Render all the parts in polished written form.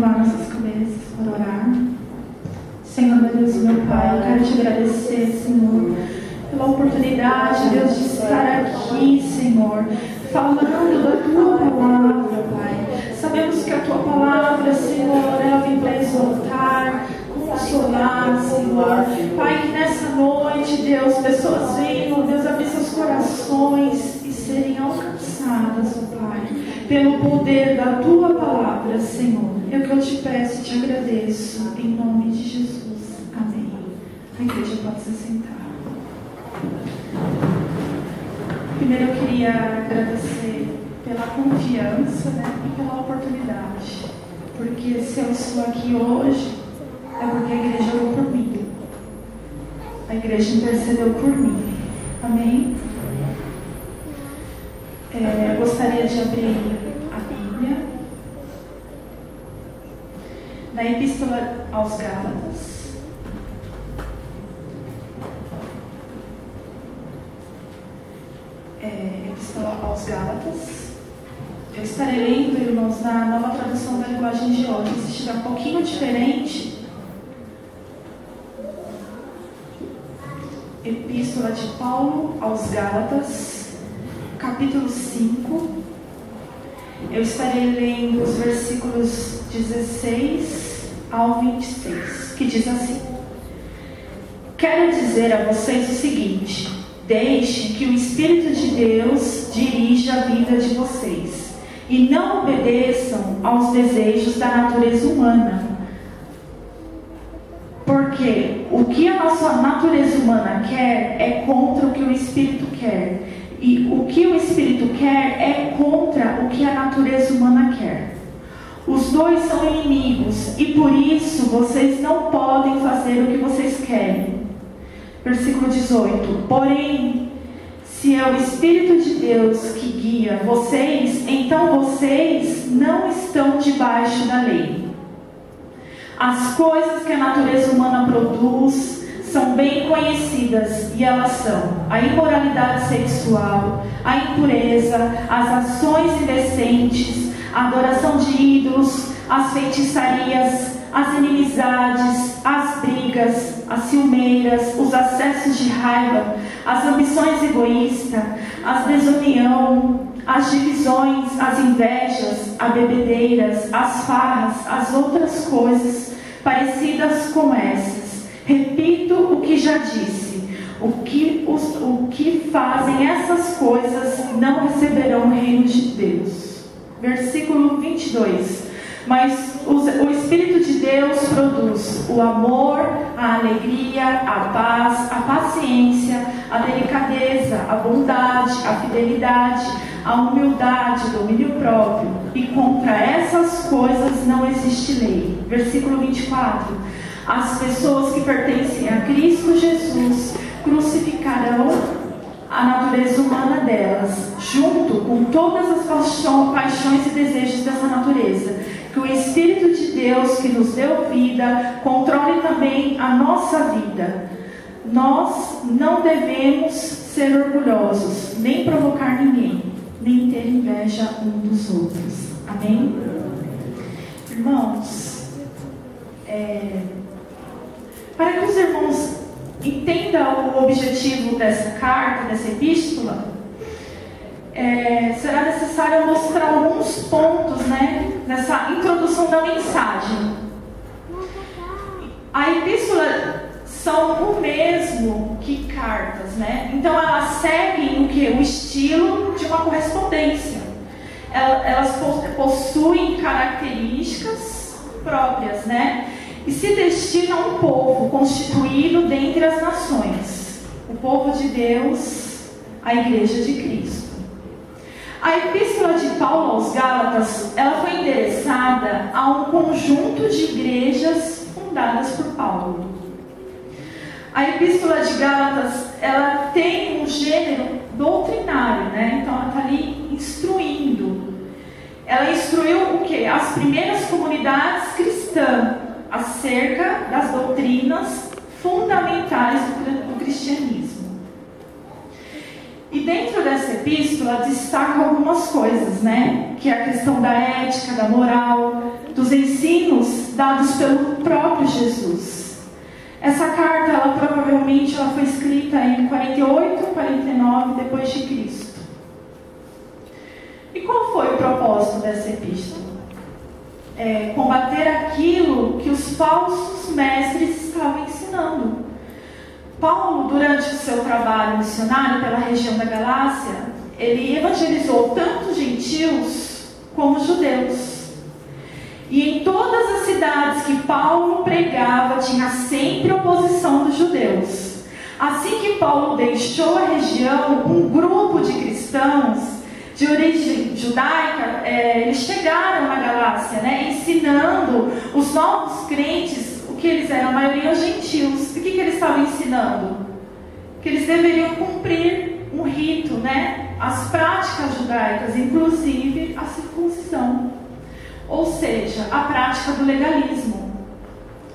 curvar nossas cabeças para orar. Senhor, meu Deus, meu Pai, eu quero te agradecer, Senhor, pela oportunidade, Deus, de estar aqui, Senhor, falando da Tua palavra, Pai. Sabemos que a Tua palavra, Senhor, ela vem para exaltar, consolar, Senhor. Pai, que nessa noite, Deus, pessoas venham, Deus, abrir seus corações e serem alcançadas, Pai, pelo poder da Tua palavra, Senhor. É o que eu te peço e te agradeço, em nome de Jesus. Amém. A igreja pode se sentar. Primeiro eu queria agradecer pela confiança, e pela oportunidade. Porque se eu estou aqui hoje, é porque a igreja orou por mim. A igreja intercedeu por mim. Amém? Eu gostaria de abrir a Bíblia na Epístola aos Gálatas. Epístola aos Gálatas. Eu estarei lendo, irmãos, na nova tradução da linguagem de hoje. Se estiver um pouquinho diferente, Epístola de Paulo aos Gálatas, capítulo 5. Eu estarei lendo os versículos 16 ao 26, que diz assim: Quero dizer a vocês o seguinte: deixem que o Espírito de Deus dirija a vida de vocês e não obedeçam aos desejos da natureza humana. Porque o que a nossa natureza humana quer é contra o que o Espírito quer. E o que o Espírito quer é contra o que a natureza humana quer. Os dois são inimigos e por isso vocês não podem fazer o que vocês querem. Versículo 18. Porém, se é o Espírito de Deus que guia vocês, então vocês não estão debaixo da lei. As coisas que a natureza humana produz são bem conhecidas e elas são a imoralidade sexual, a impureza, as ações indecentes, a adoração de ídolos, as feitiçarias, as inimizades, as brigas, as ciumeiras, os acessos de raiva, as ambições egoístas, a desunião, as divisões, as invejas, as bebedeiras, as farras, as outras coisas parecidas com essas. Repito o que já disse: o que fazem essas coisas não receberão o reino de Deus. Versículo 22. Mas o Espírito de Deus produz o amor, a alegria, a paz, a paciência, a delicadeza, a bondade, a fidelidade, a humildade, o domínio próprio. E contra essas coisas não existe lei. Versículo 24. As pessoas que pertencem a Cristo Jesus crucificarão a natureza humana delas, junto com todas as paixões e desejos dessa natureza. Que o Espírito de Deus, que nos deu vida, controle também a nossa vida. Nós não devemos ser orgulhosos, nem provocar ninguém, nem ter inveja um dos outros. Amém? Irmãos, para que os irmãos entendam o objetivo dessa carta, dessa epístola, será necessário mostrar alguns pontos, nessa introdução da mensagem. A epístola são o mesmo que cartas, Então elas seguem o estilo de uma correspondência. Elas possuem características próprias, E se destina a um povo constituído dentre as nações, o povo de Deus, a igreja de Cristo. A epístola de Paulo aos Gálatas, ela foi endereçada a um conjunto de igrejas fundadas por Paulo. A epístola de Gálatas, ela tem um gênero doutrinário, Então ela está ali instruindo. Ela instruiu o quê? As primeiras comunidades cristãs acerca das doutrinas fundamentais do cristianismo. E dentro dessa epístola destaca algumas coisas, né? Que é a questão da ética, da moral, dos ensinos dados pelo próprio Jesus. Essa carta, ela provavelmente foi escrita em 48, 49 depois de Cristo. E qual foi o propósito dessa epístola? Combater aquilo que os falsos mestres estavam ensinando. Paulo, durante o seu trabalho missionário pela região da Galácia, ele evangelizou tanto gentios como judeus. E em todas as cidades que Paulo pregava, tinha sempre oposição dos judeus. Assim que Paulo deixou a região, um grupo de cristãos de origem judaica, eles chegaram na Galácia, né, ensinando os novos crentes, o que eles eram, a maioria gentios. O que eles estavam ensinando? Que eles deveriam cumprir um rito, né, as práticas judaicas, inclusive a circuncisão, ou seja, a prática do legalismo.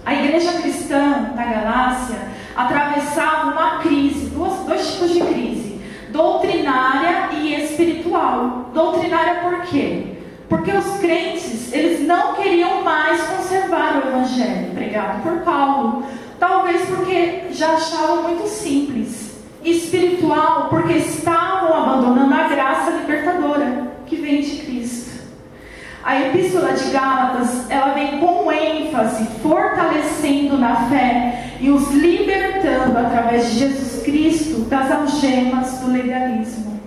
A igreja cristã da Galácia atravessava uma crise, dois tipos de crise: doutrinária e espiritual. Doutrinária por quê? Porque os crentes, eles não queriam mais conservar o evangelho pregado por Paulo, talvez porque já achavam muito simples. Espiritual, porque estavam abandonando a graça libertadora que vem de Cristo. A epístola de Gálatas, ela vem com ênfase, fortalecendo na fé e os libertando através de Jesus Cristo das algemas do legalismo.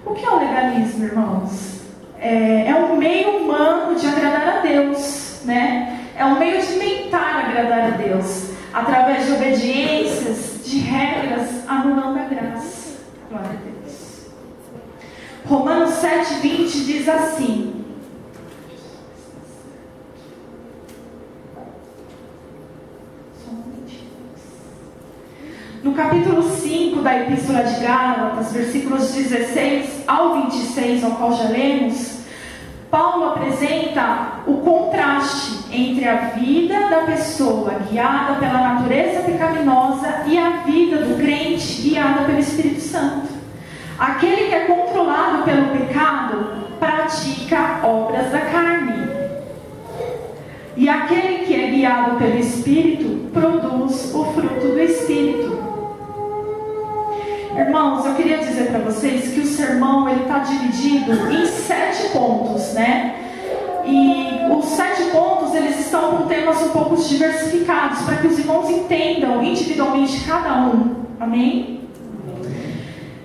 O que é o legalismo, irmãos? É um meio humano de agradar a Deus, né? É um meio de tentar agradar a Deus, através de obediências, de regras, anulando a graça. Glória a Deus. Romanos 7:20 diz assim: no capítulo 5 da Epístola de Gálatas, versículos 16 ao 26, ao qual já lemos, Paulo apresenta o contraste entre a vida da pessoa guiada pela natureza pecaminosa e a vida do crente guiada pelo Espírito Santo. Aquele que é controlado pelo pecado pratica obras da carne, e aquele que é guiado pelo Espírito produz o fruto do Espírito. Irmãos, eu queria dizer para vocês que o sermão está dividido em 7 pontos, né? E os 7 pontos, eles estão com temas um pouco diversificados, para que os irmãos entendam individualmente cada um. Amém?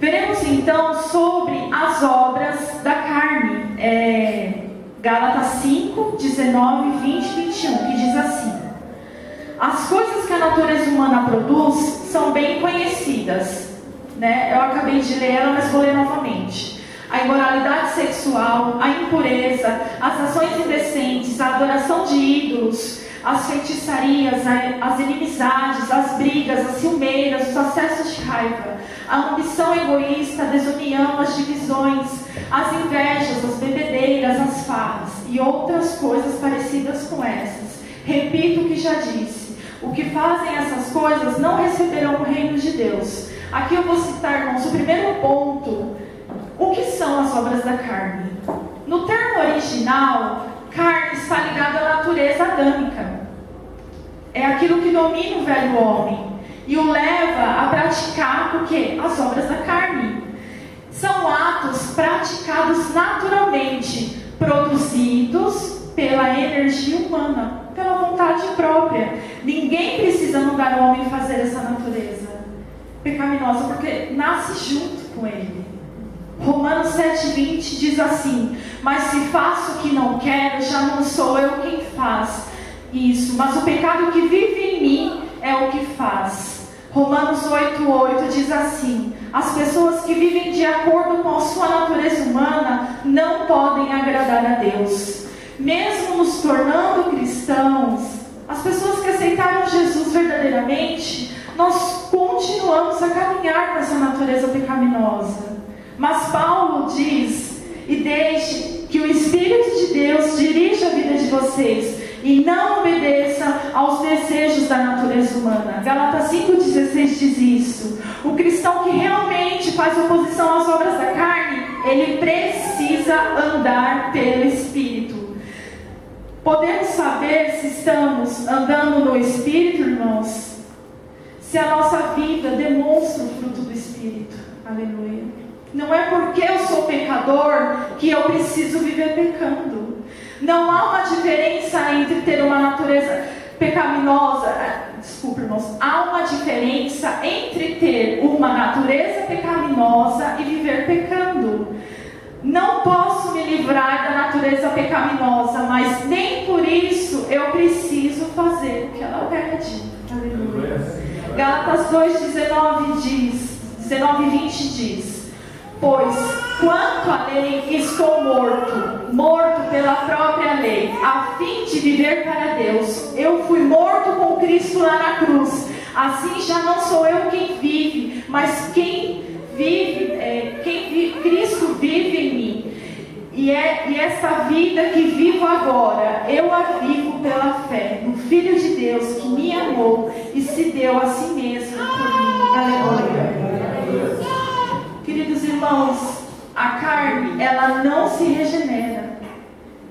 Veremos então sobre as obras da carne. Gálatas 5, 19, 20 e 21, que diz assim: as coisas que a natureza humana produz são bem conhecidas, né? Eu acabei de ler ela, mas vou ler novamente. A imoralidade sexual, a impureza, as ações indecentes, a adoração de ídolos, as feitiçarias, as inimizades, as brigas, as ciumeiras, os acessos de raiva, a ambição egoísta, a desunião, as divisões, as invejas, as bebedeiras, as farras e outras coisas parecidas com essas. Repito o que já disse: o que fazem essas coisas não receberão o reino de Deus. Aqui eu vou citar, irmãos, o primeiro ponto. O que são as obras da carne? No termo original, carne está ligada à natureza adâmica. É aquilo que domina o velho homem e o leva a praticar o quê? As obras da carne. São atos praticados naturalmente, produzidos pela energia humana, pela vontade própria. Ninguém precisa mandar o homem fazer essa natureza pecaminosa, porque nasce junto com ele. Romanos 7:20 diz assim: mas se faço o que não quero, já não sou eu quem faz isso, mas o pecado que vive em mim é o que faz. Romanos 8:8 diz assim: as pessoas que vivem de acordo com a sua natureza humana não podem agradar a Deus. Mesmo nos tornando cristãos, as pessoas que aceitaram Jesus verdadeiramente, nós continuamos a caminhar com essa natureza pecaminosa. Mas Paulo diz: e deixe que o Espírito de Deus dirija a vida de vocês, e não obedeça aos desejos da natureza humana. Gálatas 5,16 diz isso. O cristão que realmente faz oposição às obras da carne, ele precisa andar pelo Espírito. Podemos saber se estamos andando no Espírito, irmãos, se a nossa vida demonstra o fruto do Espírito. Aleluia. Não é porque eu sou pecador que eu preciso viver pecando. Não há uma diferença entre ter uma natureza pecaminosa. Desculpa, irmãos. Há uma diferença entre ter uma natureza pecaminosa e viver pecando. Não posso me livrar da natureza pecaminosa, mas nem por isso eu preciso fazer o que ela pede. Aleluia. Gálatas 2,19 diz, 19 e 20 diz: pois quanto à lei estou morto pela própria lei, a fim de viver para Deus. Eu fui morto com Cristo lá na cruz. Assim já não sou eu quem vive, mas Cristo vive em mim. E essa vida que vivo agora, eu a vivo pela fé no Filho de Deus que me amou e se deu a si mesmo por mim. Aleluia. Queridos irmãos, a carne, ela não se regenera,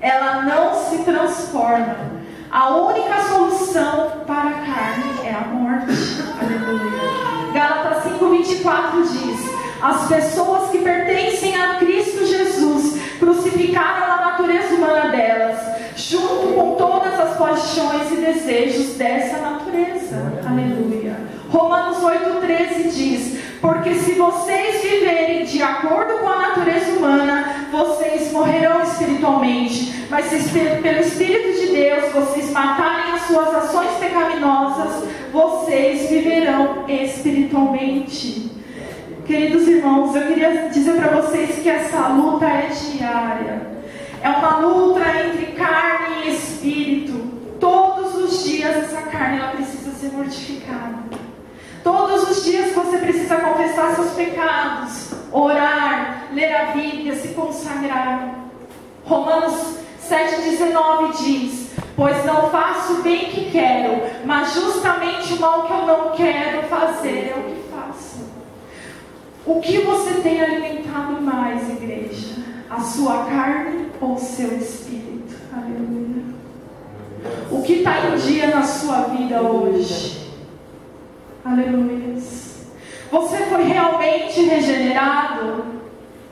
ela não se transforma. A única solução para a carne é a morte. Aleluia. Gálatas 5,24 diz: as pessoas que pertencem a Cristo Jesus crucificaram a natureza humana delas, junto com todas as paixões e desejos dessa natureza. Aleluia. Romanos 8,13 diz: porque se vocês viverem de acordo com a natureza humana, vocês morrerão espiritualmente. Mas se pelo Espírito de Deus vocês matarem as suas ações pecaminosas, vocês viverão espiritualmente. Queridos irmãos, eu queria dizer para vocês que essa luta é diária. É uma luta entre carne e espírito. Todos os dias essa carne ela precisa ser mortificada. Todos os dias você precisa confessar seus pecados, orar, ler a Bíblia, se consagrar. Romanos 7,19 diz: pois não faço o bem que quero, mas justamente o mal que eu não quero fazer é o que faço. O que você tem alimentado mais, igreja? A sua carne ou o seu espírito? Aleluia. O que está em dia na sua vida hoje? Aleluia. Você foi realmente regenerado?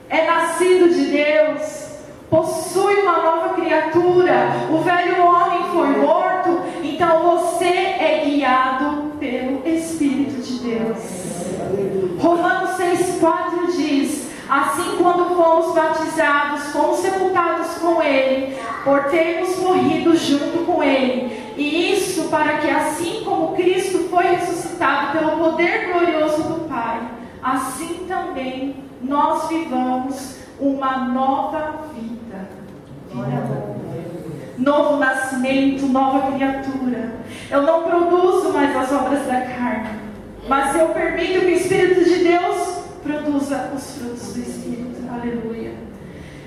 É nascido de Deus? Possui uma nova criatura? O velho homem foi morto? Então você é guiado pelo Espírito de Deus. Romanos 6,4 diz: assim, quando fomos batizados, fomos sepultados com Ele, por termos morrido junto com Ele. E isso para que, assim como Cristo foi ressuscitado pelo poder glorioso do Pai, assim também nós vivamos uma nova vida. Novo nascimento, nova criatura. Eu não produzo mais as obras da carne, mas eu permito que o Espírito de Deus produza os frutos do Espírito. Aleluia.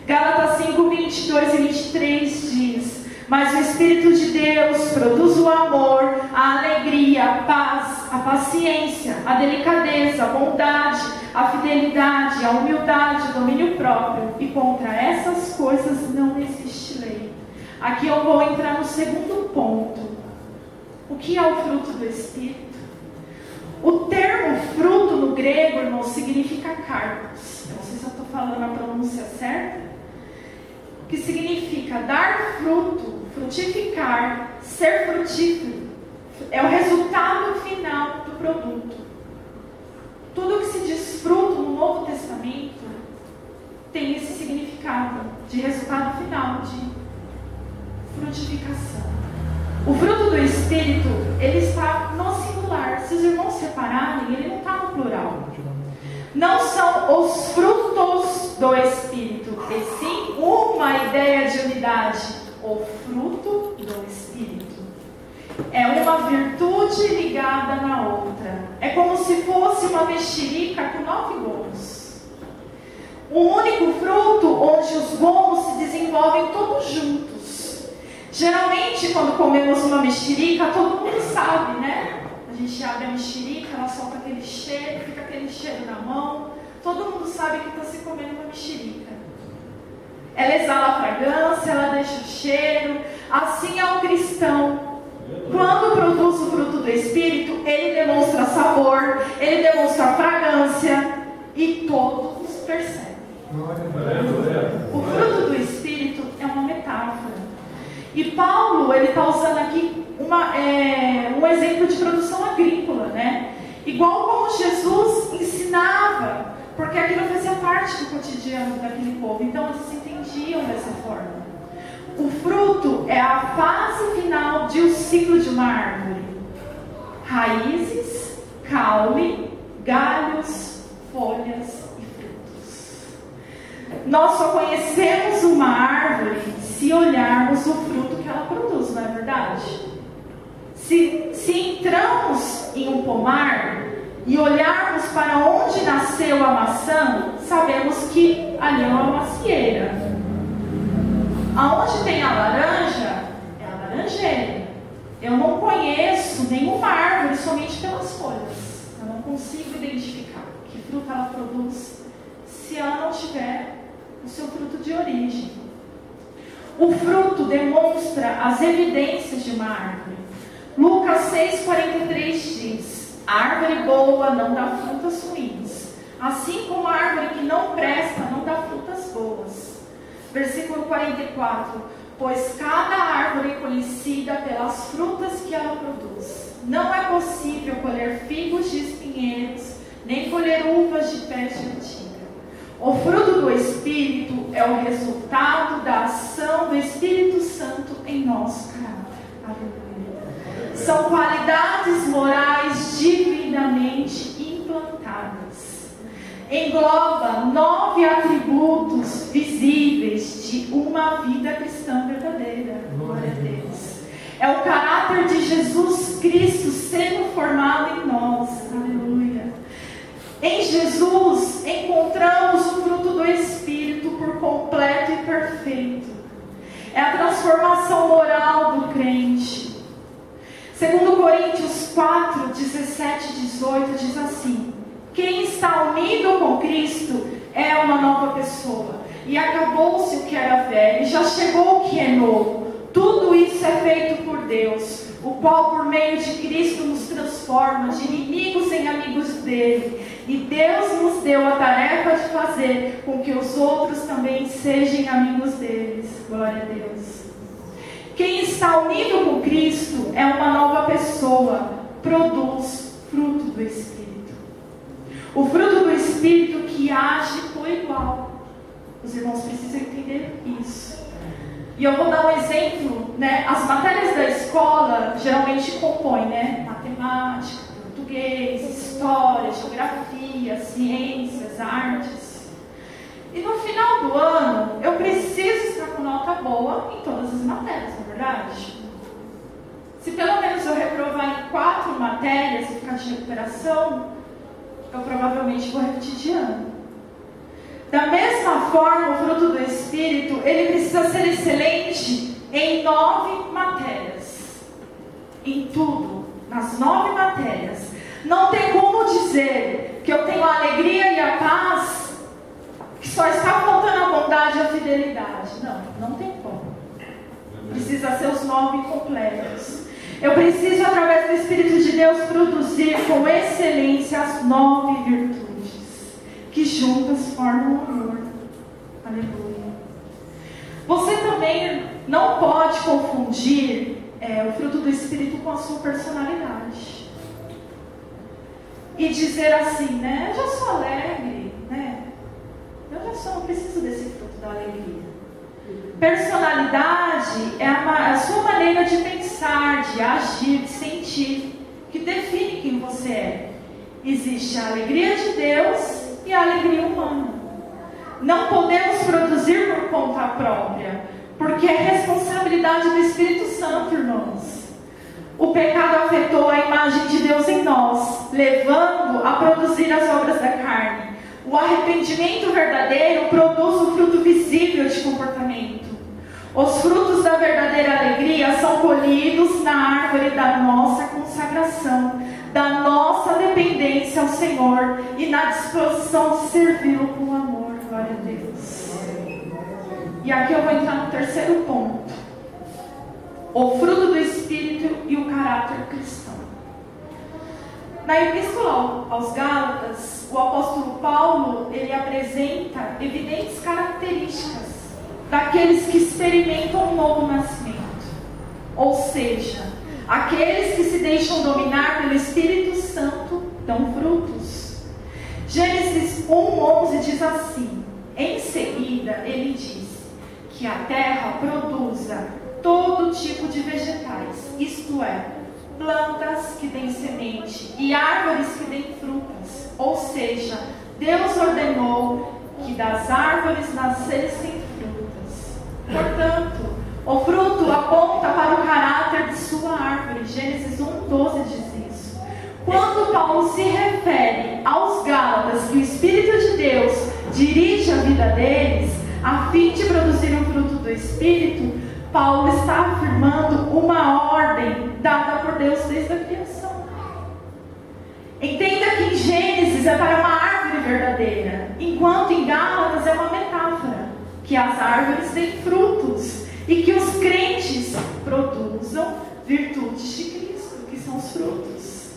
Gálatas 5, 22 e 23 diz: mas o Espírito de Deus produz o amor, a alegria, a paz, a paciência, a delicadeza, a bondade, a fidelidade, a humildade, o domínio próprio. E contra essas coisas não existe lei. Aqui eu vou entrar no segundo ponto. O que é o fruto do Espírito? O termo fruto no grego, irmão, significa carpos. Não sei se eu estou falando a pronúncia certa. Que significa dar fruto, frutificar, ser frutífero. É o resultado final do produto. Tudo que se diz fruto no Novo Testamento tem esse significado de resultado final, de frutificação. O fruto do Espírito, ele está no singular. Se os irmãos separarem, ele não está no plural. Não são os frutos do Espírito, e sim uma ideia de unidade. O fruto do Espírito é uma virtude ligada na outra. É como se fosse uma mexerica com 9 gomos. Um único fruto onde os gomos se desenvolvem todos juntos. Geralmente, quando comemos uma mexerica, todo mundo sabe, né? A gente abre a mexerica, ela solta aquele cheiro, fica aquele cheiro na mão. Todo mundo sabe que está se comendo uma mexerica. Ela exala a fragrância, ela deixa o cheiro. Assim é o cristão. Quando produz o fruto do Espírito, ele demonstra sabor, ele demonstra fragrância e todos percebem. O fruto do Espírito é uma metáfora. E Paulo, ele está usando aqui um exemplo de produção agrícola, né? Igual como Jesus ensinava, porque aquilo fazia parte do cotidiano daquele povo. Então eles se entendiam dessa forma. O fruto é a fase final de um ciclo de uma árvore. Raízes, caule, galhos, folhas e frutos. Nós só conhecemos uma árvore se olharmos o fruto que ela produz, não é verdade? Se entramos em um pomar e olharmos para onde nasceu a maçã, sabemos que ali é uma macieira. Aonde tem a laranja, é a laranjeira. Eu não conheço nenhuma árvore somente pelas folhas. Eu não consigo identificar que fruto ela produz se ela não tiver o seu fruto de origem. O fruto demonstra as evidências de uma árvore. Lucas 6,43 diz: a árvore boa não dá frutas ruins, assim como a árvore que não presta não dá frutas boas. Versículo 44: pois cada árvore é conhecida pelas frutas que ela produz. Não é possível colher figos de espinheiros, nem colher uvas de pés de urtiga. O fruto do Espírito é o resultado da ação do Espírito Santo em nosso caráter. Aleluia. São qualidades morais divinamente implantadas. Engloba 9 atributos visíveis de uma vida cristã verdadeira. Glória a Deus. É o caráter de Jesus Cristo sendo formado em nós. Aleluia. Em Jesus encontramos o fruto do Espírito por completo e perfeito. É a transformação moral do crente. 2 Coríntios 4, 17 e 18 diz assim: quem está unido com Cristo é uma nova pessoa. E acabou-se o que era velho, e já chegou o que é novo. Tudo isso é feito por Deus, o qual por meio de Cristo nos transforma de inimigos em amigos dele. E Deus nos deu a tarefa de fazer com que os outros também sejam amigos deles. Glória a Deus. Quem está unido com Cristo é uma nova pessoa, produz fruto do Espírito. O fruto do Espírito que age por igual. Os irmãos precisam entender isso. E eu vou dar um exemplo, né? As matérias da escola geralmente compõem, né? Matemática, português, história, geografia, ciências, artes. E no final do ano, eu preciso estar com nota boa em todas as matérias, não é verdade? Se pelo menos eu reprovar em 4 matérias e ficar de recuperação, eu provavelmente vou repetir de ano. Da mesma forma, o fruto do Espírito, ele precisa ser excelente em 9 matérias. Em tudo, nas 9 matérias. Não tem como dizer que eu tenho a alegria e a paz, que só está faltando a bondade e a fidelidade. Não tem como. Precisa ser os 9 completos. Eu preciso, através do Espírito de Deus, produzir com excelência as 9 virtudes, que juntas formam o amor. Aleluia. Você também não pode confundir o fruto do Espírito com a sua personalidade. E dizer assim, né? Eu já sou alegre, né? Não preciso desse fruto da alegria. Personalidade é a sua maneira de pensar, de agir, de sentir, que define quem você é. Existe a alegria de Deus e a alegria humana. Não podemos produzir por conta própria, porque é responsabilidade do Espírito Santo, irmãos. O pecado afetou a imagem de Deus em nós, levando a produzir as obras da carne. O arrependimento verdadeiro produz o fruto visível de comportamento. Os frutos da verdadeira alegria são colhidos na árvore da nossa consagração, da nossa dependência ao Senhor e na disposição de servi-lo com amor. Glória a Deus. E aqui eu vou entrar no terceiro ponto: o fruto do Espírito e o caráter cristão. Na Epístola aos Gálatas, o apóstolo Paulo, ele apresenta evidentes características daqueles que experimentam um novo nascimento, ou seja, aqueles que se deixam dominar pelo Espírito Santo dão frutos. Gênesis 1:11 diz assim: em seguida ele diz que a terra produza todo tipo de vegetais, isto é, plantas que dêem semente e árvores que dêem frutas. Ou seja, Deus ordenou que das árvores nascessem frutas. Portanto, o fruto aponta para o caráter de sua árvore. Gênesis 1:12 diz isso. Quando Paulo se refere aos Gálatas que o Espírito de Deus dirige a vida deles, a fim de produzir um fruto do Espírito, Paulo está afirmando uma ordem dada por Deus desde a criação. Entenda que em Gênesis é para uma árvore verdadeira, enquanto em Gálatas é uma metáfora, que as árvores têm frutos e que os crentes produzam virtudes de Cristo, que são os frutos.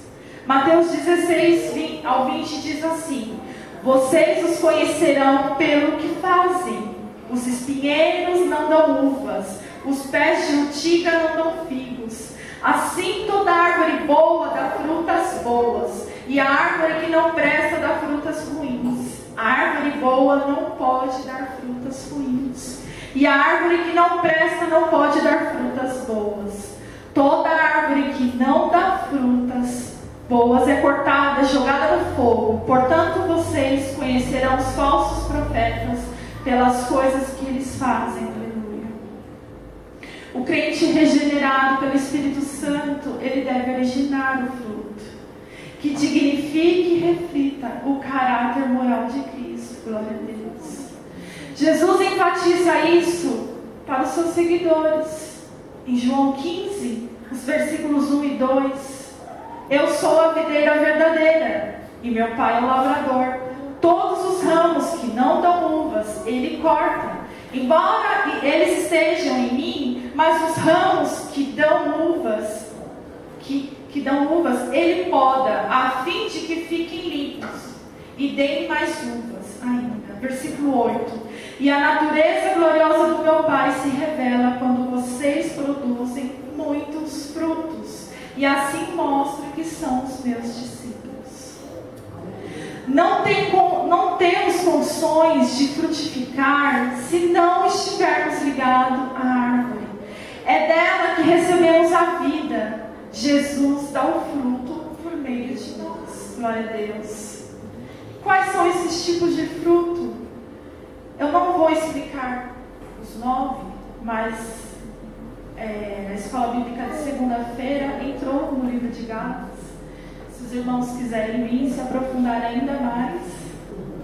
Mateus 16, ao 20 diz assim: vocês os conhecerão pelo que fazem. Os espinheiros não dão uvas, os pés de urtiga não dão figos. Assim toda árvore boa dá frutas boas, e a árvore que não presta dá frutas ruins. A árvore boa não pode dar frutas ruins, e a árvore que não presta não pode dar frutas boas. Toda árvore que não dá frutas boas é cortada, jogada no fogo. Portanto, vocês conhecerão os falsos profetas pelas coisas que eles fazem. Aleluia. O crente regenerado pelo Espírito Santo, ele deve originar o fruto que dignifique e reflita o caráter moral de Cristo. Glória a Deus. Jesus enfatiza isso para os seus seguidores em João 15, os versículos 1 e 2. Eu sou a videira verdadeira e meu pai é o lavrador. Todos os ramos que não dão uvas, ele corta. Embora eles estejam em mim, mas os ramos que dão uvas, ele poda, a fim de que fiquem limpos e deem mais uvas ainda. Versículo 8. E a natureza gloriosa do meu Pai se revela quando vocês produzem muitos frutos, e assim mostra que são os meus discípulos. Não temos condições de frutificar se não estivermos ligados à árvore. É dela que recebemos a vida. Jesus dá o fruto por meio de nós. Glória a Deus. Quais são esses tipos de fruto? Eu não vou explicar os 9, mas na escola bíblica de segunda-feira entrou no livro de Gálatas. Se os irmãos quiserem vir se aprofundar ainda mais,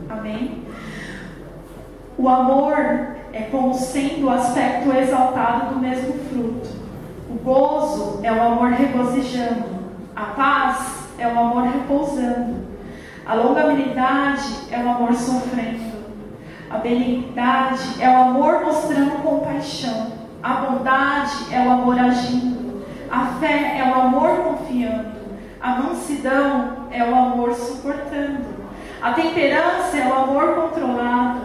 amém? O amor é como sendo o aspecto exaltado do mesmo fruto. O gozo é o amor regozijando. A paz é o amor repousando. A longanimidade é o amor sofrendo. A benignidade é o amor mostrando compaixão. A bondade é o amor agindo. A fé é o amor confiando. A mansidão é o amor suportando. A temperança é o amor controlado.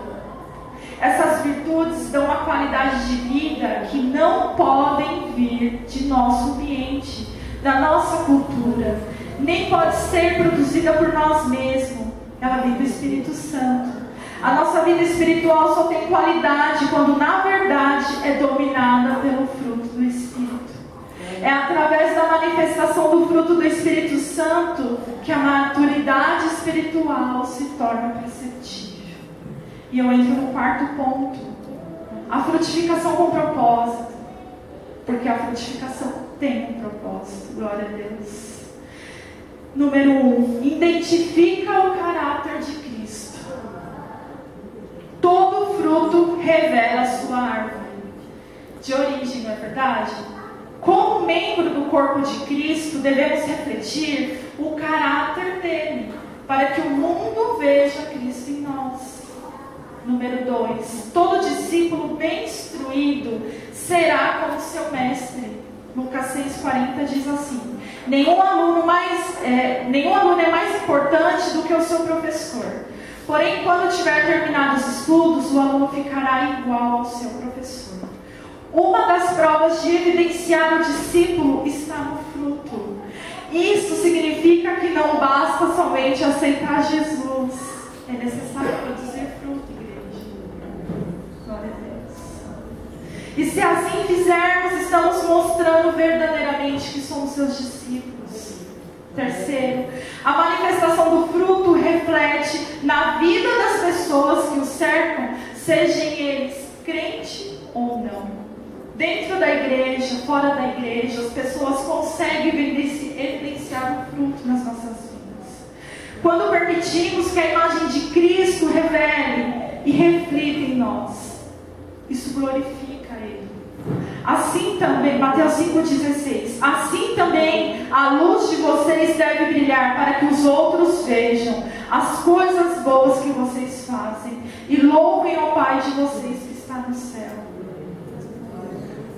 Essas virtudes dão uma qualidade de vida que não podem vir de nosso ambiente, da nossa cultura, nem pode ser produzida por nós mesmos. Ela vem do Espírito Santo. A nossa vida espiritual só tem qualidade quando na verdade é dominada pelo fruto do Espírito. É através da manifestação do fruto do Espírito Santo que a maturidade espiritual se torna perceptível. E eu entro no quarto ponto: a frutificação com propósito. Porque a frutificação tem um propósito. Glória a Deus. Número 1, identifica o caráter de Cristo. Todo fruto revela a sua árvore. de origem, não é verdade? Como membro do corpo de Cristo, devemos refletir o caráter dele, para que o mundo veja Cristo em nós. Número 2. Todo discípulo bem instruído será como seu mestre. Lucas 6,40 diz assim: nenhum aluno é mais importante do que o seu professor. Porém, quando tiver terminado os estudos, o aluno ficará igual ao seu professor. Uma das provas de evidenciar o discípulo está no fruto. Isso significa que não basta somente aceitar Jesus. É necessário produzir fruto, igreja. Glória a Deus. E se assim fizermos, estamos mostrando verdadeiramente que somos seus discípulos. Terceiro, a manifestação do fruto reflete na vida das pessoas que o cercam, sejam eles crente ou não. Dentro da igreja, fora da igreja, as pessoas conseguem evidenciar o fruto nas nossas vidas. Quando permitimos que a imagem de Cristo revele e reflita em nós, isso glorifica Ele. Assim também, Mateus 5,16, assim também a luz de vocês deve brilhar para que os outros vejam as coisas boas que vocês fazem e louvem ao Pai de vocês que está no céu.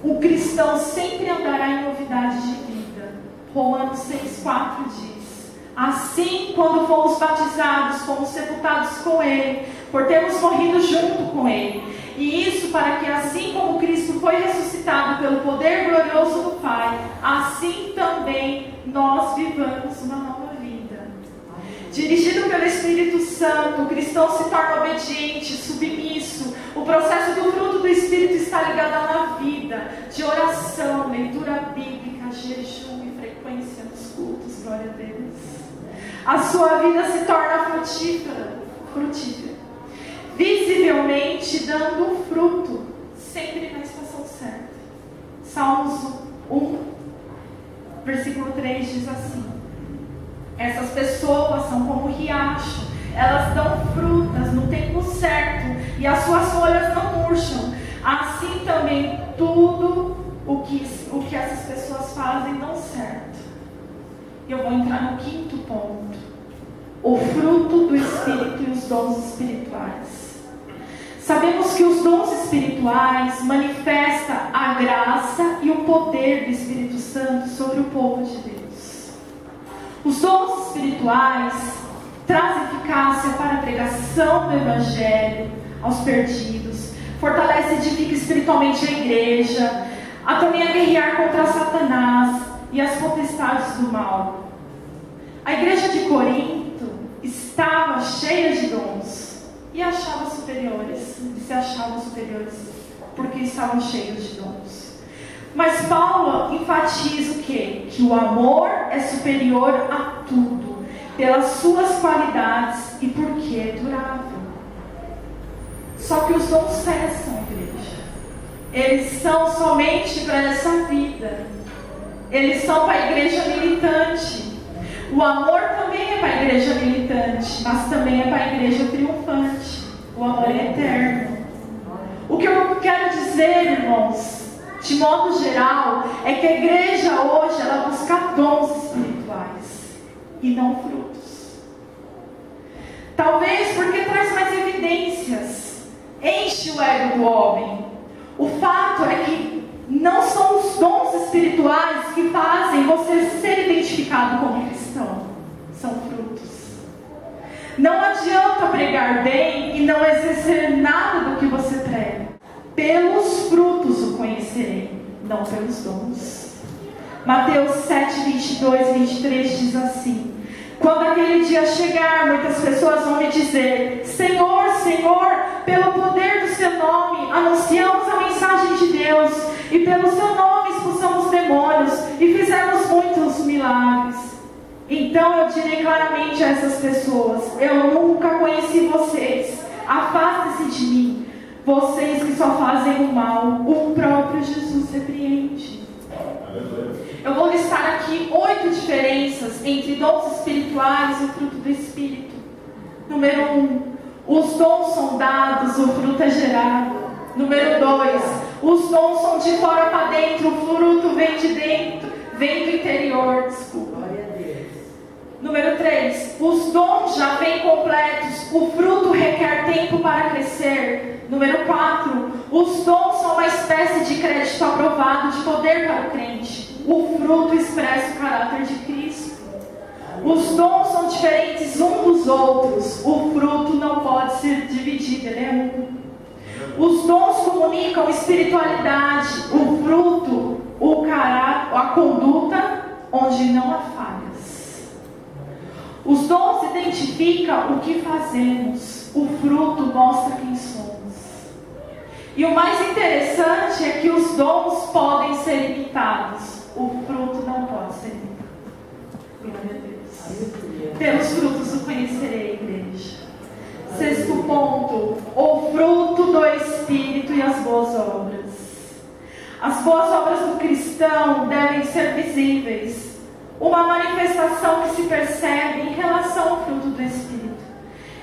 O cristão sempre andará em novidade de vida. Romanos 6,4 diz: assim, quando fomos batizados, fomos sepultados com Ele, por termos morrido junto com Ele. E isso para que, assim como Cristo foi ressuscitado pelo poder glorioso do Pai, assim também nós vivamos uma nova vida. Dirigido pelo Espírito Santo, o cristão se torna obediente, submisso. O processo do fruto do Espírito está ligado a uma vida de oração, leitura bíblica, jejum e frequência nos cultos. Glória a Deus. A sua vida se torna frutífera, visivelmente dando fruto, sempre na estação certa. Salmos 1, versículo 3 diz assim: essas pessoas são como riacho, elas dão frutas no tempo certo e as suas folhas não murcham. Assim também tudo o que essas pessoas fazem dão certo. E eu vou entrar no quinto ponto: o fruto do Espírito e os dons espirituais. Sabemos que os dons espirituais manifestam a graça e o poder do Espírito Santo sobre o povo de Deus. Os dons espirituais trazem eficácia para a pregação do Evangelho aos perdidos, fortalece e edifica espiritualmente a igreja, também a guerrear contra Satanás e as potestades do mal. A igreja de Corinto estava cheia de dons e se achavam superiores porque estavam cheios de dons. Mas Paulo enfatiza o quê? Que o amor é superior a tudo, pelas suas qualidades e porque é durável. Só que os dons cessam, igreja. Eles são somente para essa vida. Eles são para a igreja militante. O amor também é para a igreja militante, mas também é para a igreja triunfante. O amor é eterno. O que eu quero dizer, irmãos, de modo geral, é que a igreja hoje, ela busca dons espirituais e não frutos. Talvez porque traz mais evidências, enche o ego do homem. O fato é que não são os dons espirituais que fazem você ser identificado como cristão, são frutos. Não adianta pregar bem e não exercer nada do que você prega. Pelos frutos o conhecerei, não pelos dons. Mateus 7, 22 e 23 diz assim: quando aquele dia chegar, muitas pessoas vão me dizer: Senhor, Senhor, pelo poder do seu nome anunciamos a mensagem de Deus, e pelo seu nome expulsamos demônios e fizemos muitos milagres. Então eu direi claramente a essas pessoas: eu nunca conheci vocês, afastem-se de mim, vocês que só fazem o mal. O próprio Jesus repreende. Eu vou listar aqui 8 diferenças entre dons espirituais e o fruto do Espírito. Número 1, os dons são dados, o fruto é gerado. Número 2, Os dons são de fora para dentro, o fruto vem de dentro, vem do interior, desculpa. Número 3, os dons já vêm completos, o fruto requer tempo para crescer. Número 4, os dons são uma espécie de crédito aprovado de poder para o crente. O fruto expressa o caráter de Cristo. Os dons são diferentes uns dos outros, o fruto não pode ser dividido, ele é um. Os dons comunicam espiritualidade, o fruto, o caráter, a conduta, onde não há falhas. Os dons identificam o que fazemos, o fruto mostra quem somos. E o mais interessante é que os dons podem ser imitados, o fruto não pode ser imitado. Glória a Deus. Pelos frutos o conhecerei, igreja. 6º ponto, o fruto do Espírito e as boas obras. As boas obras do cristão devem ser visíveis. Uma manifestação que se percebe em relação ao fruto do Espírito.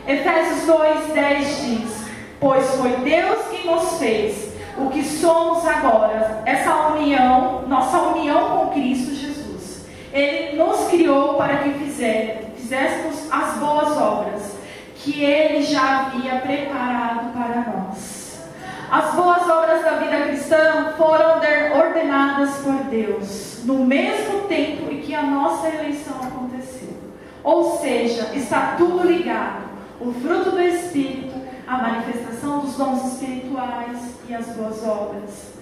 Efésios 2:10 diz: pois foi Deus quem nos fez o que somos agora, essa união, nossa união com Cristo Jesus. Ele nos criou para que fizéssemos as boas obras que Ele já havia preparado para nós. As boas obras da vida cristã foram ordenadas por Deus no mesmo tempo em que a nossa eleição aconteceu. Ou seja, está tudo ligado. O fruto do Espírito, a manifestação dos dons espirituais e as boas obras.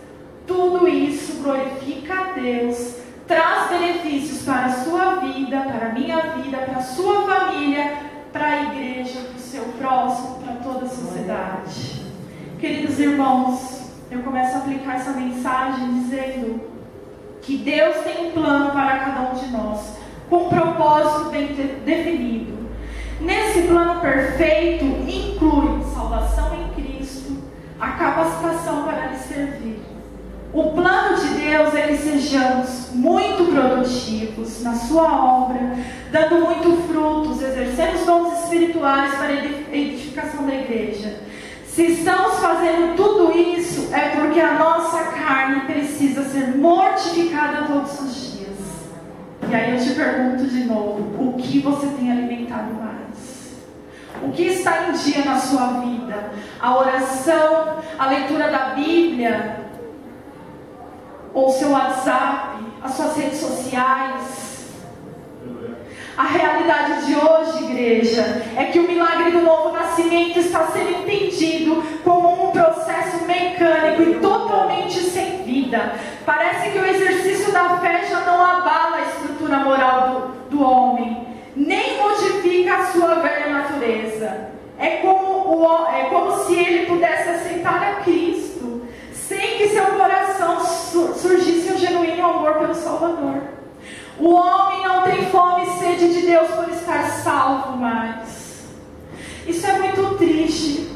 Tudo isso glorifica a Deus, traz benefícios para a sua vida, para a minha vida, para a sua família, para a igreja, para o seu próximo, para toda a sociedade. Queridos irmãos, eu começo a aplicar essa mensagem dizendo que Deus tem um plano para cada um de nós, com um propósito bem definido. Nesse plano perfeito, inclui salvação em Cristo, a capacitação para lhe servir. O plano de Deus é que sejamos muito produtivos na sua obra, dando muito frutos, exercendo os dons espirituais para a edificação da igreja. Se estamos fazendo tudo isso, é porque a nossa carne precisa ser mortificada todos os dias. E aí eu te pergunto de novo, o que você tem alimentado mais? O que está em dia na sua vida? A oração, a leitura da Bíblia, ou seu WhatsApp, as suas redes sociais? A realidade de hoje, igreja, é que o milagre do novo nascimento está sendo entendido como um processo mecânico e totalmente sem vida. Parece que o exercício da fé já não abala a estrutura moral do homem, nem modifica a sua velha natureza. É como se ele pudesse aceitar a Cristo, sem que seu coração surgisse um genuíno amor pelo Salvador. O homem não tem fome e sede de Deus por estar salvo mais. Isso é muito triste.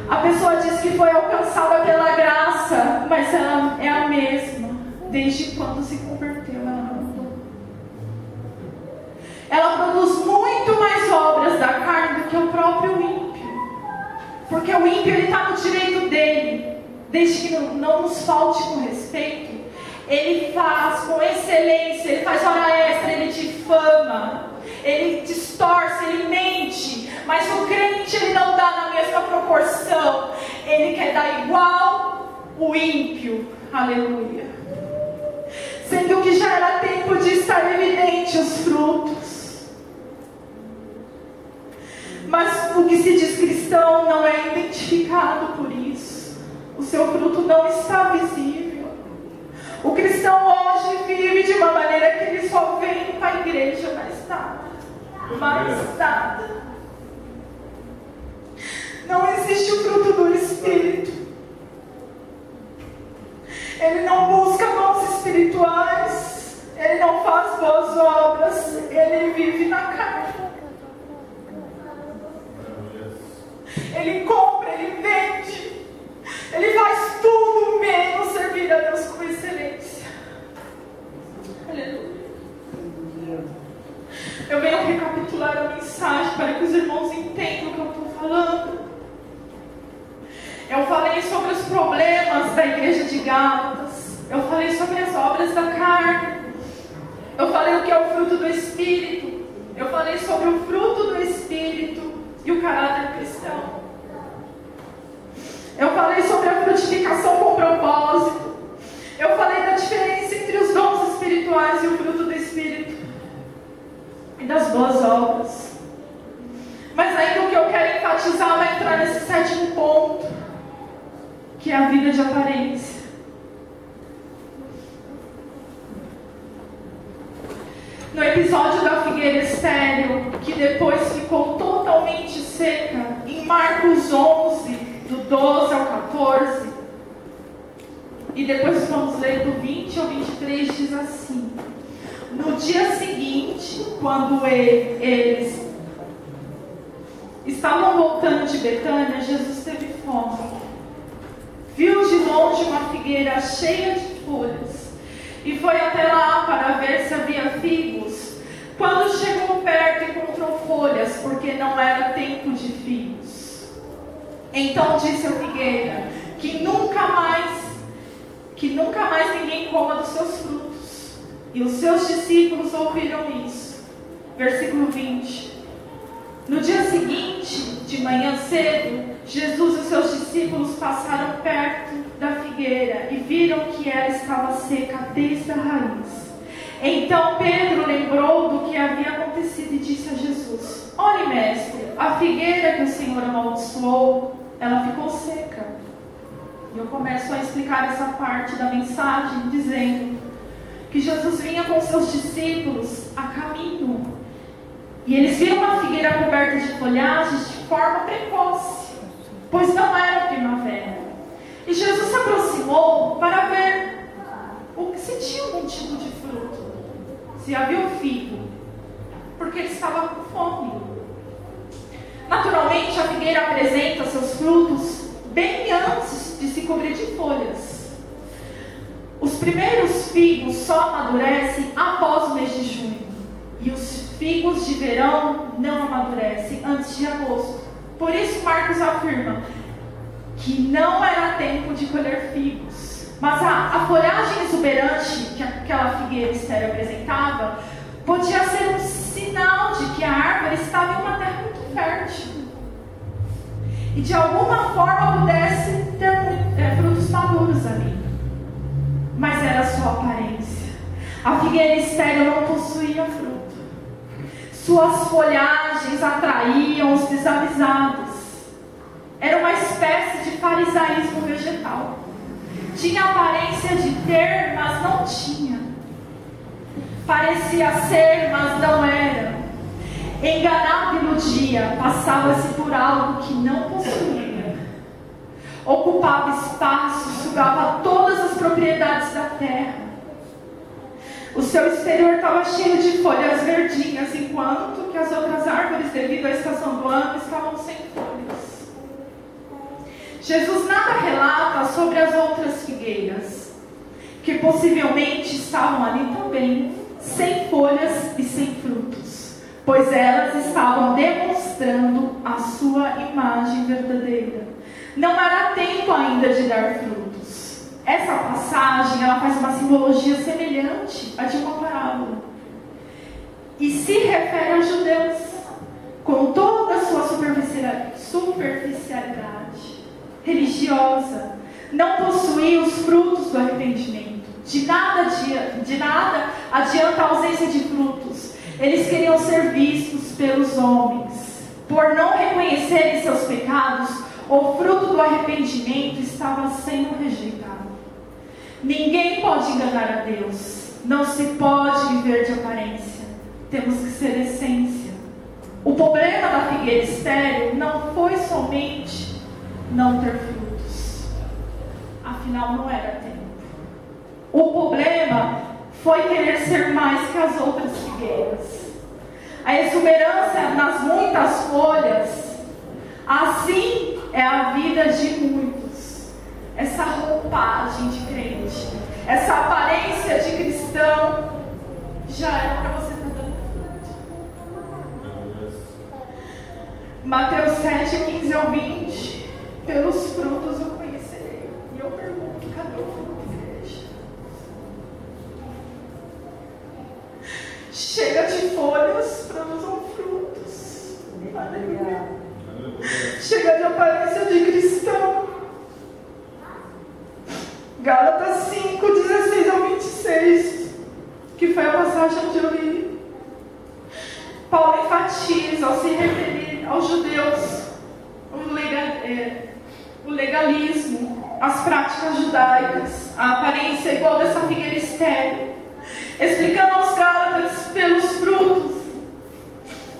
A pessoa diz que foi alcançada pela graça, mas ela é a mesma desde quando se converteu. Ela não mudou. Ela produz muito mais obras da carne do que o próprio ímpio, porque o ímpio está no direito dele, desde que não nos falte com respeito. Ele faz com excelência, ele faz hora extra, ele difama, ele distorce, ele mente. Mas o crente, ele não dá na mesma proporção. Ele quer dar igual o ímpio. Aleluia. Sendo que já era tempo de estar evidente os frutos. Mas o que se diz cristão não é identificado por isso. O seu fruto não está visível. O cristão hoje vive de uma maneira que ele só vem para a igreja, mais nada. Mais nada. Não existe o fruto do Espírito. Ele não busca dons espirituais. Ele não faz boas obras. Ele vive na carne. Ele compra, ele vende. Ele faz tudo menos servir a Deus com excelência. Aleluia. Eu venho recapitular a mensagem para que os irmãos entendam o que eu estou falando. Eu falei sobre os problemas da a igreja de Gálatas, eu falei sobre as obras da carne, eu falei o que é o fruto do Espírito, eu falei sobre o fruto do Espírito e o caráter cristão. Eu falei sobre a frutificação com propósito. Eu falei da diferença entre os dons espirituais e o fruto do Espírito e das boas obras. Mas ainda o que eu quero enfatizar vai entrar nesse 7º ponto, que é a vida de aparência. No episódio da figueira estéril, que depois ficou totalmente seca, em Marcos 11, do 12 ao 14, e depois vamos ler do 20 ao 23, diz assim: no dia seguinte, quando eles estavam voltando de Betânia, Jesus teve fome. Viu de longe uma figueira cheia de folhas e foi até lá para ver se havia figos. Quando chegou perto, encontrou folhas, porque não era tempo de figos. Então disse a figueira que nunca mais ninguém coma dos seus frutos. E os seus discípulos ouviram isso. Versículo 20. No dia seguinte, de manhã cedo, Jesus e seus discípulos passaram perto da figueira e viram que ela estava seca desde a raiz. Então Pedro lembrou do que havia acontecido e disse a Jesus: olhe, mestre, a figueira que o Senhor amaldiçoou, ela ficou seca. E eu começo a explicar essa parte da mensagem dizendo que Jesus vinha com seus discípulos a caminho. E eles viram uma figueira coberta de folhagens de forma precoce, pois não era primavera. E Jesus se aproximou para ver se tinha algum tipo de fruto, se havia um figo, porque ele estava com fome. Naturalmente, a figueira apresenta seus frutos bem antes de se cobrir de folhas. Os primeiros figos só amadurecem após o mês de junho, e os figos de verão não amadurecem antes de agosto. Por isso Marcos afirma que não era tempo de colher figos. Mas a folhagem exuberante que aquela figueira estéril apresentava podia ser um sinal de que a árvore estava em uma terra muito fértil e de alguma forma pudesse ter frutos maduros ali. Mas era só aparência. A figueira estéril não possuía fruto. Suas folhagens atraíam os desavisados. Era uma espécie de farisaísmo vegetal. Tinha aparência de ter, mas não tinha. Parecia ser, mas não era. Enganava e iludia, passava-se por algo que não possuía. Ocupava espaço, sugava todas as propriedades da terra. O seu exterior estava cheio de folhas verdinhas, enquanto que as outras árvores, devido à estação do ano, estavam sem folhas. Jesus nada relata sobre as outras figueiras, que possivelmente estavam ali também, sem folhas e sem frutos, pois elas estavam demonstrando a sua imagem verdadeira. Não era tempo ainda de dar frutos. Essa passagem, ela faz uma simbologia semelhante à de uma parábola. E se refere aos judeus, com toda a sua superficialidade religiosa, não possuía os frutos do arrependimento. De nada adianta a ausência de frutos. Eles queriam ser vistos pelos homens. Por não reconhecerem seus pecados, o fruto do arrependimento estava sendo rejeitado. Ninguém pode enganar a Deus. Não se pode viver de aparência. Temos que ser essência. O problema da figueira estéril não foi somente não ter frutos. Afinal, não era tempo. O problema foi querer ser mais que as outras figueiras. A exuberância nas muitas folhas, assim é a vida de muitos. Essa roupagem de crente, essa aparência de cristão, já era para você estar dando fruto. Mateus 7, 15 ao 20. Pelos frutos eu conhecerei. E eu pergunto, Chega de folhas, produzam frutos. Aleluia. Chega de aparência de cristão. Gálatas 5, 16 ao 26, que foi a passagem onde eu li. Paulo enfatiza, ao se referir aos judeus, o legalismo, as práticas judaicas, a aparência igual dessa figueira estéril, explicando aos Gálatas pelos frutos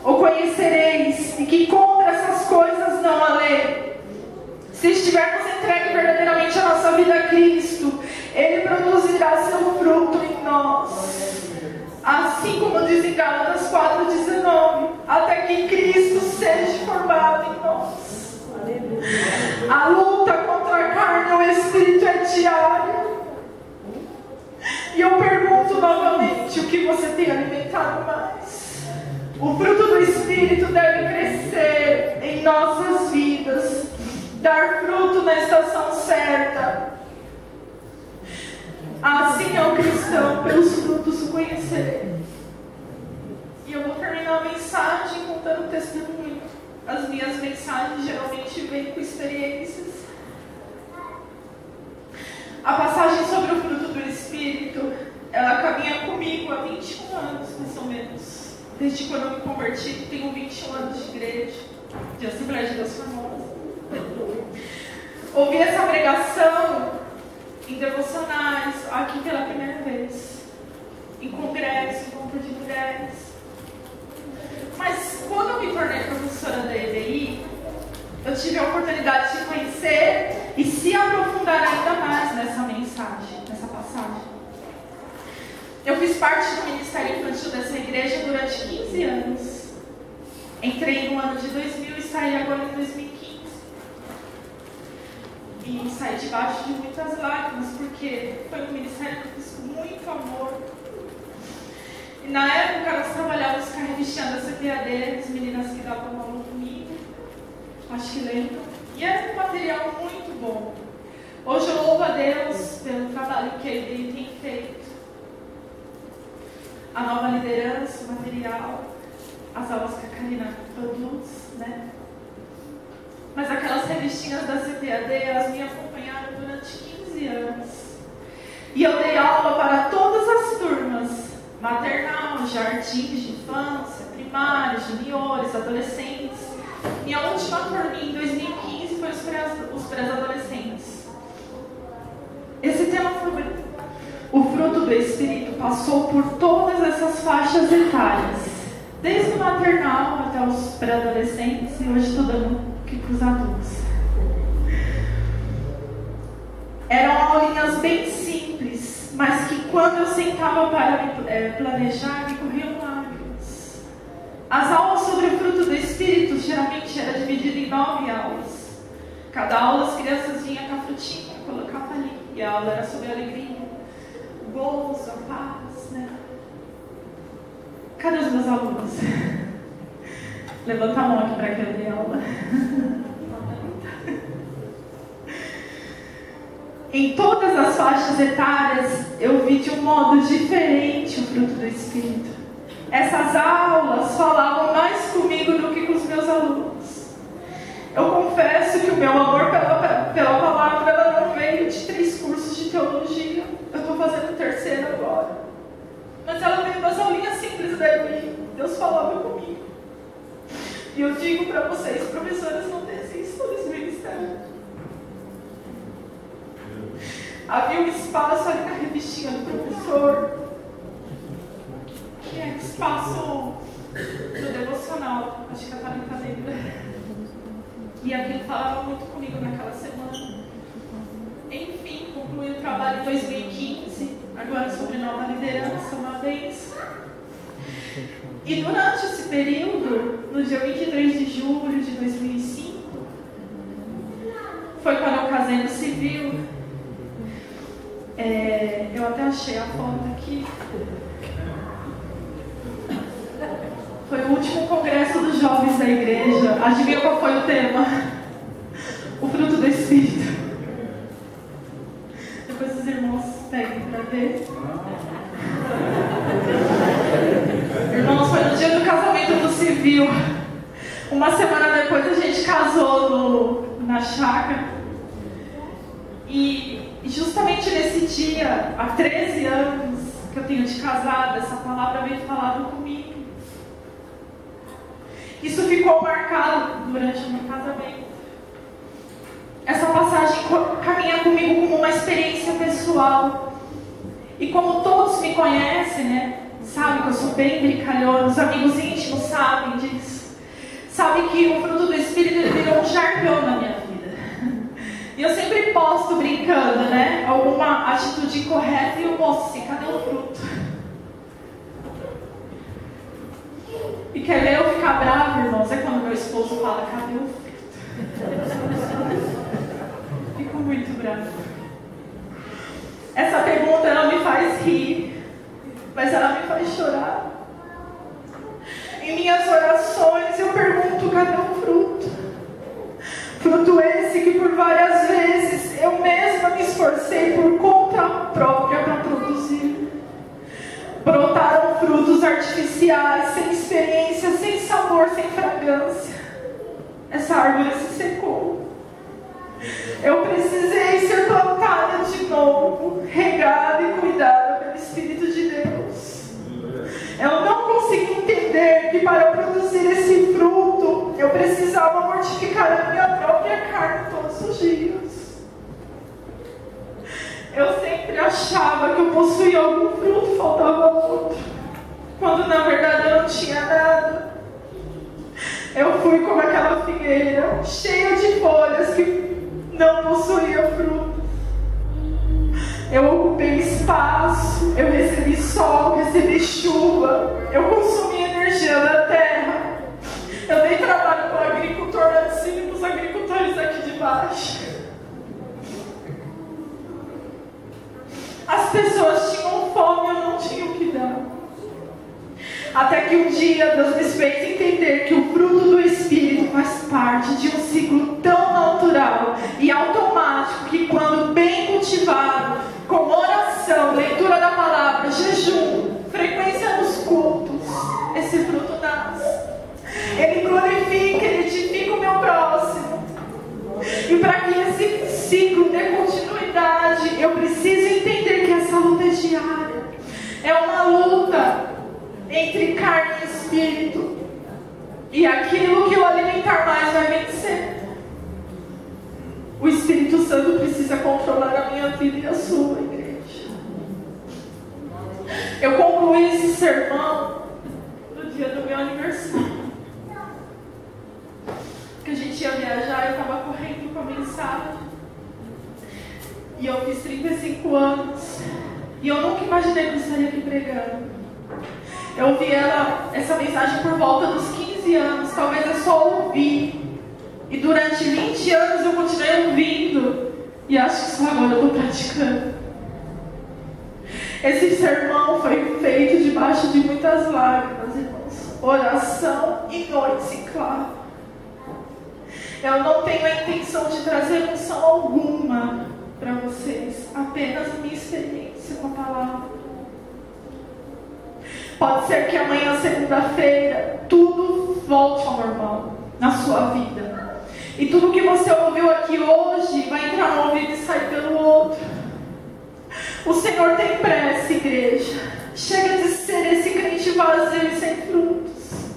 o conhecereis, e que contra essas coisas não há lei. Se estivermos entregues verdadeiramente a nossa vida a Cristo, Ele produzirá seu fruto em nós. Assim como diz em Gálatas 4,19, até que Cristo seja formado em nós. A luta contra a carne e o Espírito é diária. E eu pergunto novamente, o que você tem alimentado mais? O fruto do Espírito deve crescer em nossas vidas, dar fruto na estação certa. Assim é o cristão, pelos frutos o conhecerei. E eu vou terminar a mensagem contando testemunho. As minhas mensagens geralmente vêm com experiências. A passagem sobre o fruto do Espírito, ela caminha comigo há 21 anos, mais ou menos. Desde quando eu me converti, tenho 21 anos de igreja, de Assembleia de Deus Famosa. Ouvi essa pregação em devocionais, aqui pela primeira vez, em congresso, encontro de mulheres. Mas quando eu me tornei professora da EBI, eu tive a oportunidade de conhecer e se aprofundar ainda mais nessa mensagem, nessa passagem. Eu fiz parte do Ministério Infantil dessa igreja durante 15 anos. Entrei no ano de 2000 e saí agora em 2015. E saí debaixo de muitas lágrimas, porque foi um ministério que eu fiz com muito amor. E na época nós trabalhávamos com a revistinha da CPAD, as meninas que davam aula comigo, acho que lembram. E era um material muito bom. Hoje eu louvo a Deus pelo trabalho que Ele tem feito. A nova liderança, o material, as aulas que a Karina produz, né? Mas aquelas revistinhas da CPAD, elas me acompanharam durante 15 anos. E eu dei aula para todas as turmas, maternal, jardins de infância, primários, juniores, adolescentes. Minha última turminha em 2015 foi os pré-adolescentes. Esse tema foi o fruto do Espírito, passou por todas essas faixas etárias, desde o maternal até os pré-adolescentes, e hoje estou dando aqui para os adultos. Eram aulinhas bem simples, mas que quando eu sentava para planejar, me corriam lágrimas. As aulas sobre o fruto do Espírito geralmente eram divididas em 9 aulas. Cada aula as crianças vinham com a frutinha, colocavam ali, e a aula era sobre alegria, gozo, a paz, né? Cadê os meus alunos? Levanta a mão aqui para que eu dê aula. Em todas as faixas etárias, eu vi de um modo diferente o fruto do Espírito. Essas aulas falavam mais comigo do que com os meus alunos. Eu confesso que o meu amor pela palavra ela não veio de 3 cursos de teologia. Eu estou fazendo o 3º agora. Mas ela veio das aulinhas simples da EBI. Deus falava comigo. E eu digo para vocês, professoras, não desistam desse ministério. Havia um espaço ali na revistinha do professor, que é espaço do devocional. Acho que a Thalita está lembra. E aquilo falava muito comigo naquela semana. Enfim, concluí o trabalho em 2015, agora sobre nova liderança, uma vez. E durante esse período, no dia 23 de julho de 2005, foi quando eu casei no civil. Eu até achei a foto aqui. Foi o último congresso dos jovens da igreja. Adivinha qual foi o tema? O fruto do Espírito. Depois os irmãos peguem para ver. civil. Uma semana depois a gente casou na chácara. E justamente nesse dia, há 13 anos que eu tenho de casada, essa palavra veio falada comigo. Isso ficou marcado durante o meu casamento. Essa passagem caminha comigo como uma experiência pessoal. E como todos me conhecem, né? Sabem que eu sou bem brincalhona, os amigos íntimos sabem disso. Sabem que o fruto do Espírito virou um jargão na minha vida. E eu sempre posto brincando, né? Alguma atitude incorreta e eu mostro assim, cadê o fruto? E quer ver eu ficar bravo, irmãos? É quando meu esposo fala, cadê o fruto? Fico muito bravo. Essa pergunta, ela me faz rir, mas ela me faz chorar. Em minhas orações, eu pergunto, cadê o fruto? Fruto esse que por várias vezes eu mesma me esforcei por conta própria para produzir. Brotaram frutos artificiais, sem experiência, sem sabor, sem fragrância. Essa árvore se secou. Eu precisei ser plantada de novo, regada e cuidada pelo Espírito de Deus. Eu não consegui entender que para produzir esse fruto, eu precisava mortificar a minha própria carne todos os dias. Eu sempre achava que eu possuía algum fruto, faltava outro, quando na verdade eu não tinha nada. Eu fui como aquela figueira, cheia de folhas que não possuía fruto. Eu ocupei espaço, eu recebi sol, recebi chuva, eu consumi energia da terra. Eu dei trabalho para o agricultor lá de cima e para os agricultores aqui de baixo. As pessoas tinham fome, eu não tinha o que dar. Até que um dia Deus me fez entender que o fruto do Espírito faz parte de um ciclo tão natural e automático que, quando bem cultivado, com oração, leitura da palavra, jejum, frequência nos cultos, esse fruto nasce. Ele glorifica, ele edifica o meu próximo. E para que esse ciclo dê continuidade, eu preciso entender que essa luta é diária. É uma luta entre carne e espírito. E aquilo que eu alimentar mais vai vencer. O Espírito Santo precisa controlar a minha vida e a sua, igreja. Eu concluí esse sermão no dia do meu aniversário. Que a gente ia viajar, eu estava correndo com a mensagem. E eu fiz 35 anos. E eu nunca imaginei que eu estaria aqui pregando. Eu ouvi essa mensagem por volta dos 15 anos. Talvez eu só ouvi. E durante 20 anos eu continuei ouvindo. E acho que só agora eu estou praticando. Esse sermão foi feito debaixo de muitas lágrimas, irmãos. Oração e noites em claro. Eu não tenho a intenção de trazer unção alguma para vocês. Apenas a minha experiência com a palavra. Pode ser que amanhã, segunda-feira, tudo volte ao normal na sua vida. E tudo que você ouviu aqui hoje vai entrar no ouvido e sair pelo outro. O Senhor tem pressa, igreja. Chega de ser esse crente vazio e sem frutos.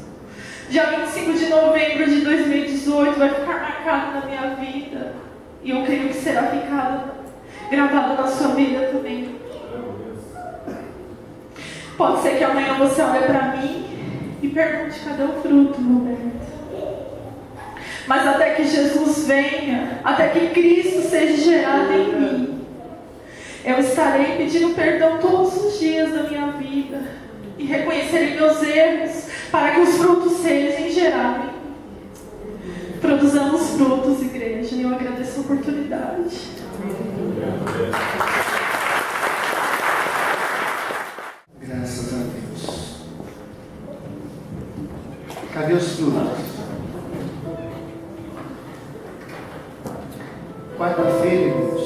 Dia 25 de novembro de 2018 vai ficar marcado na minha vida. E eu creio que será gravado na sua vida também. Pode ser que amanhã você olhe para mim e pergunte, cadê o fruto, Roberto? Mas até que Jesus venha, até que Cristo seja gerado em mim, eu estarei pedindo perdão todos os dias da minha vida e reconhecerei meus erros para que os frutos sejam gerados em mim. Produzamos frutos, igreja, e eu agradeço a oportunidade. Graças a Deus. Cadê os frutos? Quarta-feira, irmãos,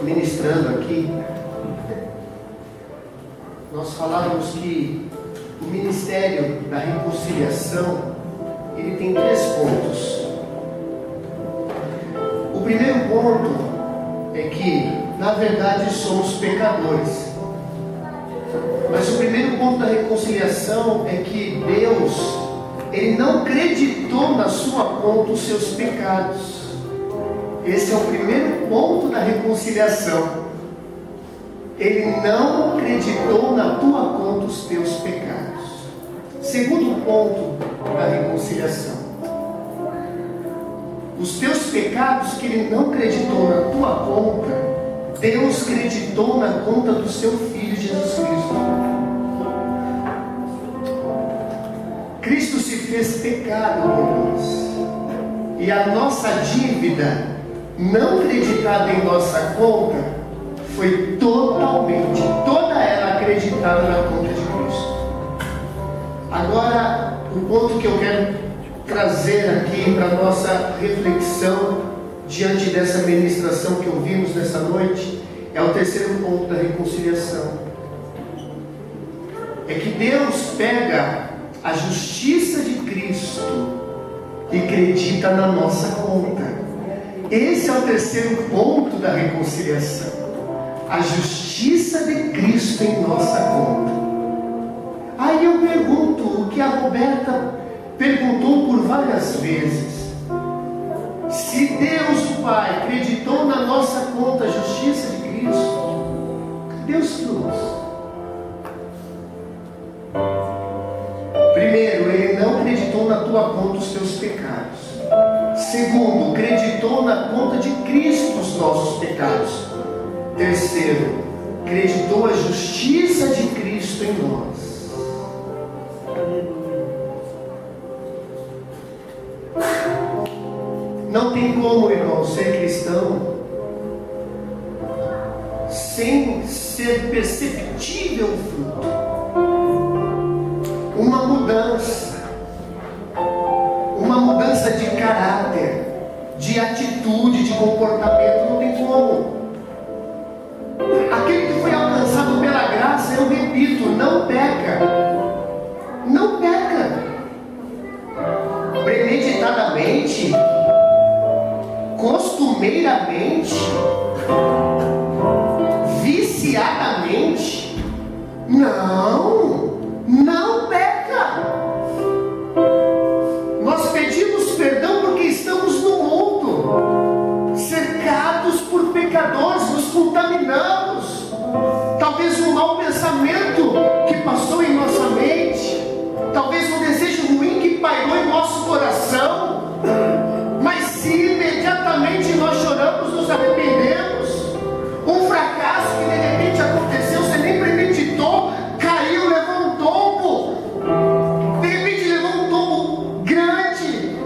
ministrando aqui, nós falávamos que o ministério da reconciliação ele tem 3 pontos. O primeiro ponto é que, na verdade, somos pecadores. Mas o primeiro ponto da reconciliação é que Deus, Ele não creditou na sua conta os seus pecados. Esse é o primeiro ponto da reconciliação. Ele não creditou na tua conta os teus pecados. Segundo ponto da reconciliação: os teus pecados que Ele não creditou na tua conta, Deus creditou na conta do seu Filho Jesus Cristo. Cristo se fez pecado por nós, e a nossa dívida não creditada em nossa conta foi totalmente, toda ela acreditada na conta de Cristo. Agora, o ponto que eu quero trazer aqui para a nossa reflexão diante dessa ministração que ouvimos nessa noite é o terceiro ponto da reconciliação. É que Deus pega a justiça de Cristo e acredita na nossa conta. Esse é o terceiro ponto da reconciliação. A justiça de Cristo em nossa conta. Aí eu pergunto o que a Roberta perguntou por várias vezes: se Deus o Pai acreditou na nossa conta a justiça de Cristo, Deus trouxe. Primeiro, Ele não acreditou na tua conta os teus pecados. Segundo, acreditou na conta de Cristo os nossos pecados. Terceiro, acreditou a justiça de Cristo em nós. Não tem como, irmão, ser cristão sem ser perceptível o fruto. Uma mudança de caráter, de atitude, de comportamento, não tem como. Aquele que foi alcançado pela graça, eu repito, não peca. Não peca. Premeditadamente, costumeiramente, viciadamente, não peca. Nós pedimos perdão porque estamos no mundo, cercados por pecadores, nos contaminamos. Talvez um mau pensamento que passou em nossa mente, talvez um desejo ruim que pairou em nosso coração, mas se imediatamente nós choramos, nos arrependemos, um fracasso que de repente aconteceu, você nem premeditou, caiu, levou um tombo, de repente levou um tombo grande,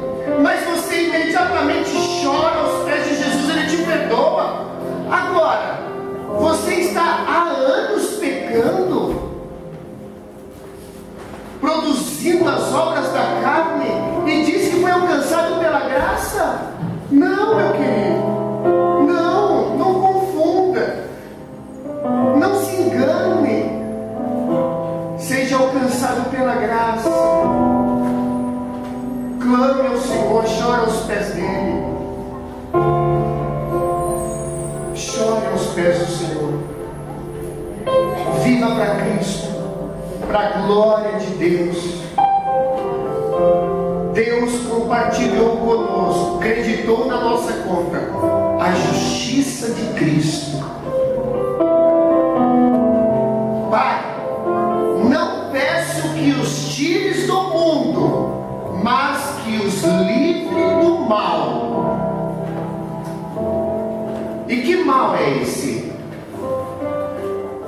mas você imediatamente chora aos pés de Jesus, Ele te perdoa. Agora, você está há anos pecando, produzindo as obras da carne, e diz que foi alcançado pela graça? Não, meu querido, não confunda, não se engane. Seja alcançado pela graça, clame ao Senhor, chore aos pés dele, chore aos pés do Senhor, viva para Cristo, para a glória de Deus. Deus compartilhou conosco, acreditou na nossa conta a justiça de Cristo. Pai, não peço que os tires do mundo, mas que os livre do mal. E que mal é esse?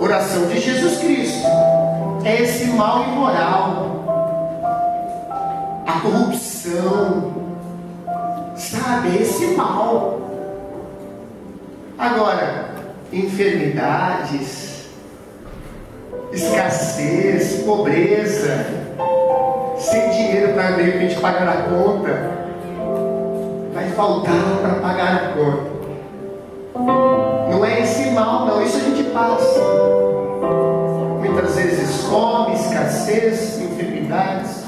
Oração de Jesus Cristo. É esse mal imoral, a corrupção, sabe? Esse mal. Agora, enfermidades, escassez, pobreza, sem dinheiro para de repente pagar a conta, vai faltar para pagar a conta. Não é esse mal, não, isso a gente passa. Muitas vezes fome, escassez, enfermidades.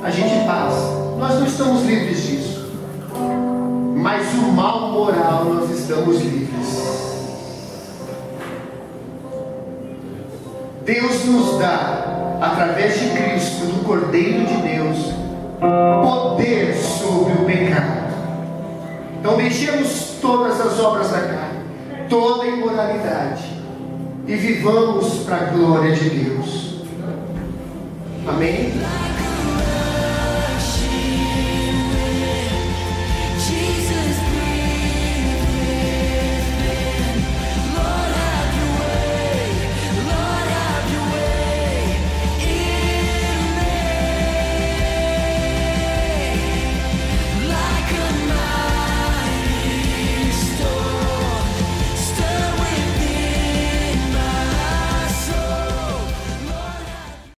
a gente passa. Nós não estamos livres disso. Mas o mal moral nós estamos livres. Deus nos dá, através de Cristo, do Cordeiro de Deus, poder sobre o pecado. Então deixemos todas as obras da carne, toda a imoralidade, e vivamos para a glória de Deus. Amém?